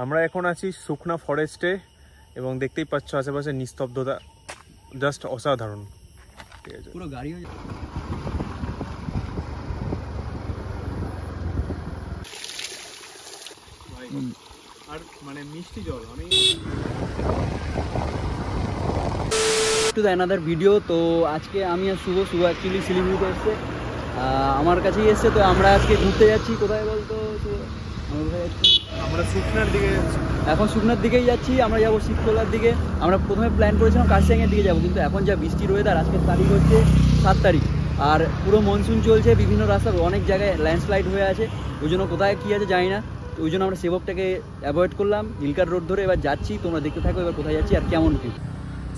আমরা এখন আছি সুখনা ফরেস্টে এবং দেখতেই পাচ্ছ আশেপাশে নিস্তব্ধতা জাস্ট অসাধারণ। ঠিক আছে, পুরো গাড়িও আর মানে মিষ্টি জল। আমি টু দ্য অ্যানাদার ভিডিও। তো আজকে আমি আর শুভ অ্যাকচুয়ালি শিলিগুড়িতে এসছে, আমার কাছেই এসছে। তো আমরা আজকে ঘুরতে যাচ্ছি। কোথায় বলতো শুভ? আমরা সুখনার দিকে যাচ্ছি। এখন শুকনার দিকেই যাচ্ছি। আমরা যাবো শিবখোলার দিকে। আমরা প্রথমে প্ল্যান করেছিলাম কার্শিয়াংয়ের দিকে যাবো, কিন্তু এখন যা বৃষ্টির ওয়েদার, আজকের তারিখ হচ্ছে 7 তারিখ, আর পুরো মনসুন চলছে, বিভিন্ন রাস্তার অনেক জায়গায় ল্যান্ডস্লাইড হয়ে আছে। ওই জন্য কোথায় কী আছে জানি না। তো ওই জন্য আমরা সেবকটাকে অ্যাভয়েড করলাম, ইলকার রোড ধরে এবার যাচ্ছি। তোমরা দেখতে থাকো এবার কোথায় যাচ্ছি আর কেমন কি।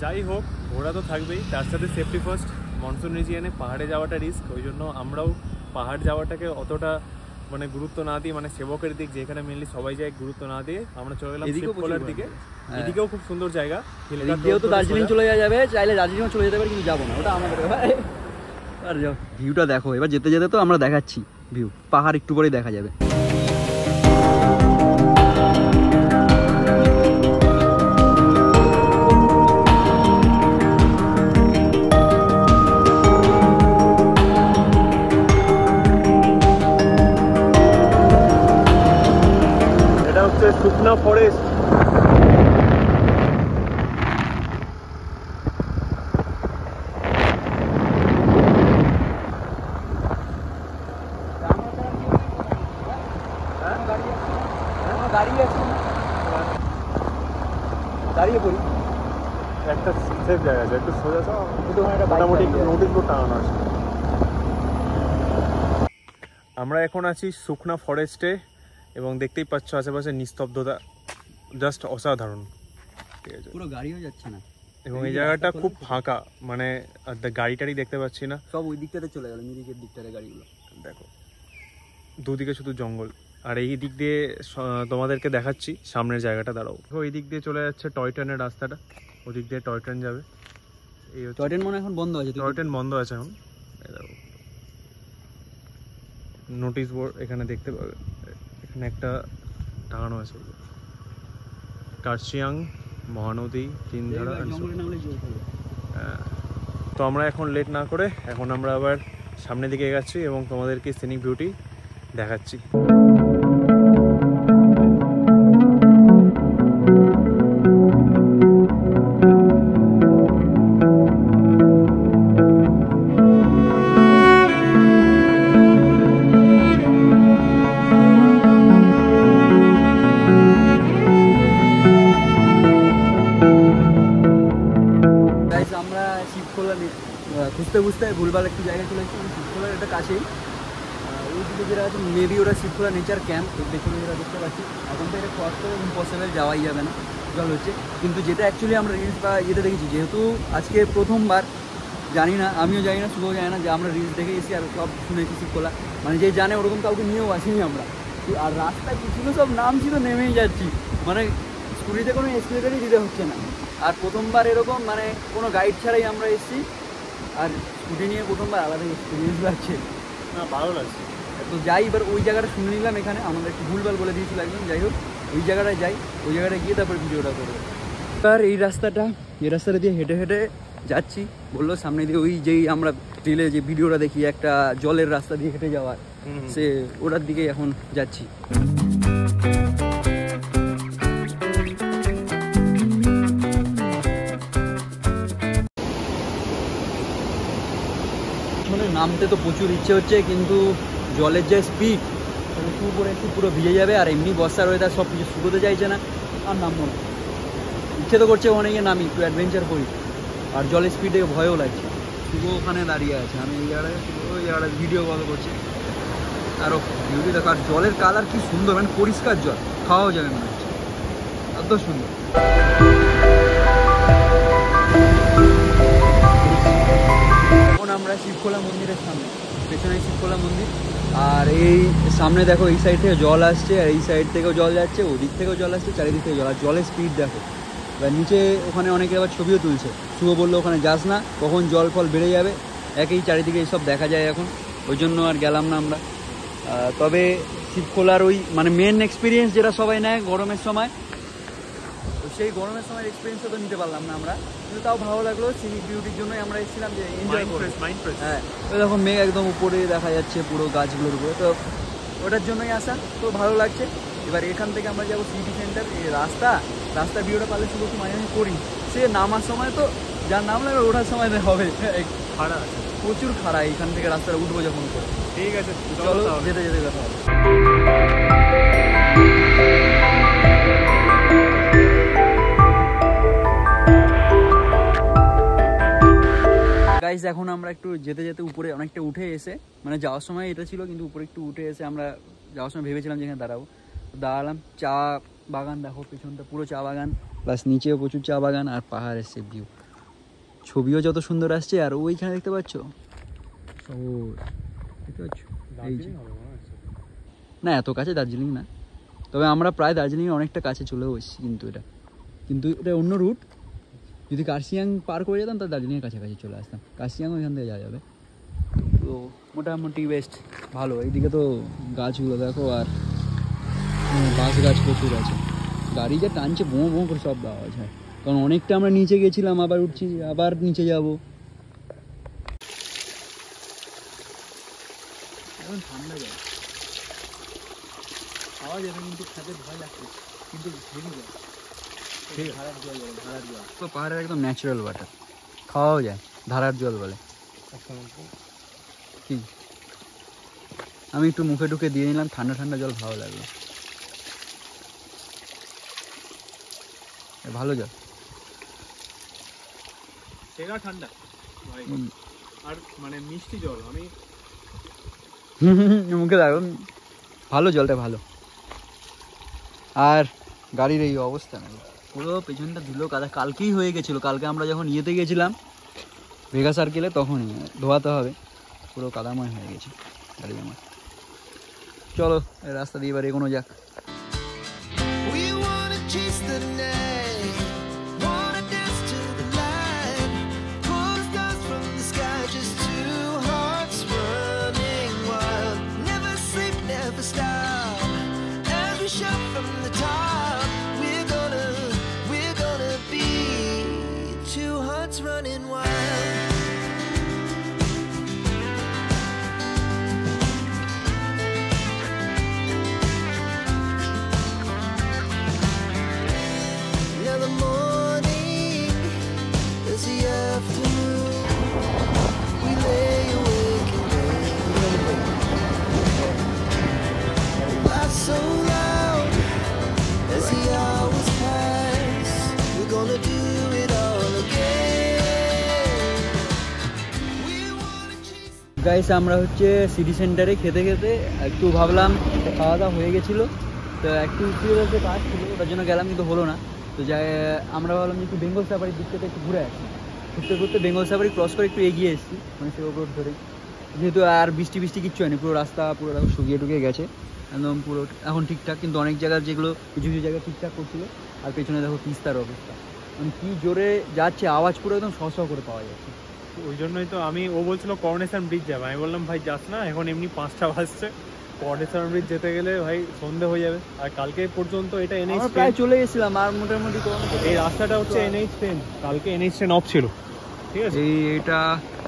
যাই হোক, ঘোরা তো থাকবেই, তার সাথে সেফটি ফার্স্ট। মনসুন রিজিয়নে পাহাড়ে যাওয়াটা রিস্ক, ওই জন্য আমরাও পাহাড় যাওয়াটাকে অতটা মানে গুরুত্ব না দিয়ে, মানে সেবকের দিক যেখানে মেনলি সবাই যায় গুরুত্ব না দিয়ে আমরা চলে গেলাম শিবখোলার দিকে। এদিকেও খুব সুন্দর জায়গা। এদিকেও তো দার্জিলিং চলে যাবে, চাইলে দার্জিলিংও চলে যেতে পারে, কিন্তু যাবো না, ওটা আমাদের। আর যাও, ভিউটা দেখো। এবার যেতে যেতে তো আমরা দেখাচ্ছি ভিউ, পাহাড় একটু পরেই দেখা যাবে। সুখনা ফরেস্ট। দাঁড়িয়ে পড়ি, একটা সেফ জায়গা আছে, একটু সোজা যাও, মোটামুটি নোটিশ বোর্ড টাঙানো আছে। আমরা এখন আছি সুখনা ফরেস্টে এবং দেখতেই পাচ্ছ আশেপাশে নিস্তব্ধতা জাস্ট অসাধারণ। ঠিক আছে, পুরো গাড়িও যাচ্ছে না এবং এই জায়গাটা খুব ফাঁকা, মানে গাড়ি টাড়ি দেখতে পাচ্ছি না, সব ওই দিকটাতে চলে গেল, মিরিকের দিকটাতে গাড়িগুলো। দেখো দুদিকে শুধু জঙ্গল। আর এই দিক দিয়ে তোমাদেরকে দেখাচ্ছি সামনের জায়গাটা। দাঁড়াও, এই দিক দিয়ে চলে যাচ্ছে টয় ট্রেনের রাস্তাটা, ওদিক দিয়ে টয় ট্রেন যাবে। এই টয় ট্রেন মনে এখন বন্ধ আছে, টয় ট্রেন বন্ধ আছে এখন। নোটিশ বোর্ড এখানে দেখতে পাবে, এখানে একটা টাঙানো আছে, কার্শিয়াং মহানদী তিনধারা। তো আমরা এখন লেট না করে এখন আমরা আবার সামনের দিকে এগাচ্ছি এবং তোমাদেরকে সিনিক বিউটি দেখাচ্ছি। আমরা শিবখোলা খুঁজতে খুঁজতে ভুলভাল একটু জায়গায় চলে এসেছি। শিবখোলার এটা কাছেই, ওই দিকে যেটা আছে মেবি ওরা শিবখোলা নেচার ক্যাম্প, পেছনে যেটা দেখতে পাচ্ছি। এখন তো এটা ক্রস করে ইম্পসিবল, যাওয়াই যাবে না, জল হচ্ছে। কিন্তু যেটা অ্যাকচুয়ালি আমরা রিলস বা ইয়েতে দেখেছি, যেহেতু আজকে প্রথমবার, জানি না, আমিও জানি না, শুধু জানি না, যে আমরা রিলস দেখে এসেছি আর সব শুনেছি শিবখোলা, মানে যে জানে ওরকম কাউকে নিয়েও আসিনি আমরা। আর রাস্তায় কি ছিল, সব নাম ছিল, নেমেই যাচ্ছি, মানে স্কুটিতে কোনো এক্সিলেটারই দিতে হচ্ছে না। আর প্রথমবার এরকম মানে কোনো গাইড ছাড়াই আমরা এসেছি, আর স্কুটি নিয়ে প্রথমবার আলাদা এক্সপিরিয়েন্স লাগছে, ভালো লাগছে। তো যাই, এবার ওই জায়গাটা শুনে নিলাম। এখানে আমাদের একটু ভুলভাল বলে দিয়েছিল একদম। যাই হোক, ওই জায়গাটায় যাই, ওই জায়গাটায় গিয়ে তারপর ভিডিওটা করবো। আর এই রাস্তাটা দিয়ে হেঁটে হেঁটে যাচ্ছি, বললো সামনে দিয়ে ওই যেই আমরা রিলে যে ভিডিওটা দেখি একটা জলের রাস্তা দিয়ে হেঁটে যাওয়ার, সে ওটার দিকেই এখন যাচ্ছি। নামতে তো প্রচুর ইচ্ছে হচ্ছে, কিন্তু জলের যে স্পিড, একটু উপরে একটু পুরো ভিজে যাবে। আর এমনি বর্ষার ওয়েদার, সব কিছু শুকোতে চাইছে না, আর নামবো না। ইচ্ছে তো করছে অনেকে নামি, একটু অ্যাডভেঞ্চার করি, আর জলের স্পিডে ভয়ও লাগছে। শুভ ওখানে দাঁড়িয়ে আছে, আমি এই জায়গায় ওই জায়গায় ভিডিও কল করছি। আরও ভিউটি দেখো, আর জলের কালার কি সুন্দর, মানে পরিষ্কার জল, খাওয়াও যাবে মনে হচ্ছে, এত সুন্দর। এখন আমরা শিবখোলা মন্দিরের সামনে, পেছনে শিবখোলা মন্দির, আর এই সামনে দেখো এই সাইড থেকে জল আসছে, আর এই সাইড থেকেও জল যাচ্ছে, ওদিক থেকেও জল আসছে, চারিদিক থেকে জল। আর জলের স্পিড দেখো, এবার নিচে ওখানে অনেকে আবার ছবিও তুলছে। শুভ বললো ওখানে যাস না, কখন জল ফল বেড়ে যাবে, একেই চারিদিকে এইসব দেখা যায় এখন, ওই জন্য আর গেলাম না আমরা। তবে শিবখোলার ওই মানে মেন এক্সপিরিয়েন্স যেটা সবাই নেয় গরমের সময়, তো সেই গরমের সময় এক্সপিরিয়েন্সটা তো নিতে পারলাম না আমরা, কিন্তু তাও ভালো লাগলো। সিনিক বিউটির জন্যই আমরা এসেছিলাম যে এনজয় করে। হ্যাঁ, ওই দেখো মেঘ একদম উপরে দেখা যাচ্ছে পুরো গাছগুলোর উপরে, তো ওটার জন্যই আসা, তো ভালো লাগছে। এবার এখান থেকে আমরা যাবো সিটি সেন্টার। এই রাস্তা ভিডিওটা পারলে শুধু একটু মাঝে মাঝে করি, সে নামার সময় তো যার নাম লাগবে ওঠার সময় হবে খাড়া আছে, প্রচুর খাড়া। এইখান থেকে রাস্তাটা উঠবো যখন করে। ঠিক আছে চলো যেতে যেতে কথা হবে। গাইস এখন আমরা একটু যেতে যেতে উপরে অনেকটা উঠে এসে, মানে যাওয়ার সময় এটা ছিল কিন্তু উপরে একটু উঠে এসে আমরা যাওয়ার সময় ভেবেছিলাম যে এখানে দাঁড়াবো, দাঁড়ালাম। চা বাগান দেখো পিছনটা পুরো চা বাগান, প্লাস নিচেও প্রচুর চা বাগান আর পাহাড়ের সে ভিউ, ছবিও যত সুন্দর আসছে। আর ওইখানে দেখতে পাচ্ছ শহর, দেখতে পাচ্ছ এই যে, না এত কাছে দার্জিলিং না, তবে আমরা প্রায় দার্জিলিংয়ের অনেকটা কাছে চলেও এসেছি। কিন্তু এটা অন্য রুট, যদি কার্শিয়াং পার করে যেতাম তাহলে দার্জিলিংয়ের কাছাকাছি চলে আসতাম। কার্শিয়াংও এখান থেকে যাওয়া যাবে, তো মোটামুটি বেস্ট ভালো। এইদিকে তো গাছগুলো দেখো, আর বাঁশ গাছ প্রচুর আছে, গাড়ি যা টানছে বোঁ বোঁ করে সব আওয়াজ হয়, কারণ অনেকটা আমরা নিচে গেছিলাম, আবার উঠছি, আবার নিচে যাব। এখন ঠান্ডা যায়, খাওয়া যাবে কিন্তু খেতে ভয় লাগছে, কিন্তু হেভি যায়। ধারার জল তো পাহাড়ের একদম ন্যাচারাল ওয়াটার, খাওয়াও যায়, ধারার জল বলে। কি আমি একটু মুখে টুকে দিয়ে নিলাম, ঠান্ডা ঠান্ডা জল ভালো লাগলো, ভালো জল, সেরা ঠান্ডা আর মানে মিষ্টি জল। আমি মুখে লাগলো, ভালো জলটা ভালো। আর গাড়ির এই অবস্থা নেই, পুরো পেছনটা ধুলো কাদা, কালকেই হয়ে গেছিলো। কালকে আমরা যখন ইয়েতে গেছিলাম ভেগা সার্কেলে, তখনই ধোয়াতে হবে, পুরো কাদাময় হয়ে গেছে গাড়ি আমার। চলো এই রাস্তা দিয়ে এবার এগোনো যাক। Running wild. Now the morning is the afternoon. We lay awake and laugh so loud as the hours pass. We're gonna do it all again. Guys আমরা হচ্ছে সিটি সেন্টারে খেতে খেতে একটু ভাবলাম, খাওয়া দাওয়া হয়ে গেছিলো, তো একটু বলতে কাজ ছিল, ওটার জন্য গেলাম কিন্তু হলো না। তো যাই আমরা ভাবলাম যে একটু বেঙ্গল সাফারির দিক থেকে একটু ঘুরে আসি। ঘুরতে ঘুরতে বেঙ্গল সাফারি ক্রস করে একটু এগিয়ে এসেছি, মানে সেও রোড ধরে, যেহেতু আর বৃষ্টি কিচ্ছু হয়নি, পুরো রাস্তা পুরো দেখো শুকিয়ে টুকিয়ে গেছে একদম পুরো এখন ঠিকঠাক। কিন্তু অনেক জায়গায় যেগুলো কিছু কিছু জায়গায় ঠিকঠাক করছিল, আর পেছনে দেখো তিস্তার অবস্থা, মানে কী জোরে যাচ্ছে, আওয়াজ পুরো একদম শ করে পাওয়া যাচ্ছে। ওই জন্যই তো ও বলছিল করোনেশন ব্রিজ যাবে, আমি বললাম ভাই যাস না, এখন এমনি 5টা বাজছে, করোনেশন ব্রিজ যেতে গেলে ভাই সন্ধে হয়ে যাবে। আর কালকে পর্যন্ত এটা NH প্রায় চলে গেছিলাম, আর মোটামুটি এই রাস্তাটা হচ্ছে NH10, কালকে NH10 অফ ছিল, ঠিক আছে।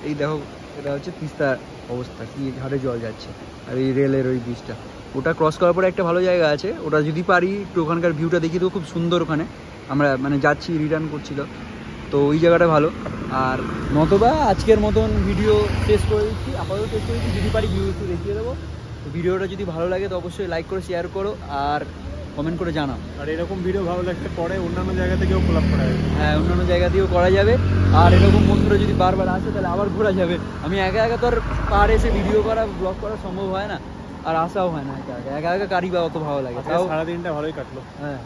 এই দেখো এটা হচ্ছে তিস্তার অবস্থা, কি ঘাটে জল যাচ্ছে, আর এই রেলের ওই ব্রিজটা, ওটা ক্রস করার পরে একটা ভালো জায়গা আছে, ওটা যদি পারি একটু ওখানকার ভিউটা দেখি, তো খুব সুন্দর। ওখানে আমরা মানে যাচ্ছি, রিটার্ন করছিল, তো ওই জায়গাটা ভালো। আর নতবা আজকের মতন ভিডিও শেষ করে দিচ্ছি, আপাতত শেষ করে দিচ্ছি, যদি পারি ভিউ একটু দেখিয়ে দেবো। তো ভিডিওটা যদি ভালো লাগে তো অবশ্যই লাইক করে শেয়ার করো আর কমেন্ট করে জানাও। আর এরকম ভিডিও ভালো লাগতে পরে অন্যান্য জায়গা থেকেও কোলাপ করা যাবে। হ্যাঁ, অন্যান্য জায়গা দিয়েও করা যাবে। আর এরকম বন্ধুরা যদি বারবার আসে তাহলে আবার ঘোরা যাবে। আমি একা তো আর পাহাড়ে এসে ভিডিও করা ব্লগ করা সম্ভব হয় না, আর আসাও হয় না একা কারি বা অত ভালো লাগে। তাও সারাদিনটা ভালোই কাটলো, হ্যাঁ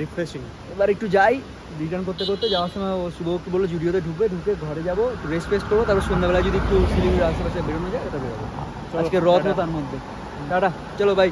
রিফ্রেশিং। এবার একটু যাই, রিটার্ন করতে করতে যাওয়ার সময় শুভকে বললো জুডিওতে ঢুকে ঘরে যাবো, একটু রেস্ট ফেস্ট করবো, তারপর সন্ধ্যাবেলা যদি একটু শিলিগুড়ির আশেপাশে বেরোনো যায় এটা বেরোবো। আজকে রথ তার মধ্যে। টাটা, চলো বাই।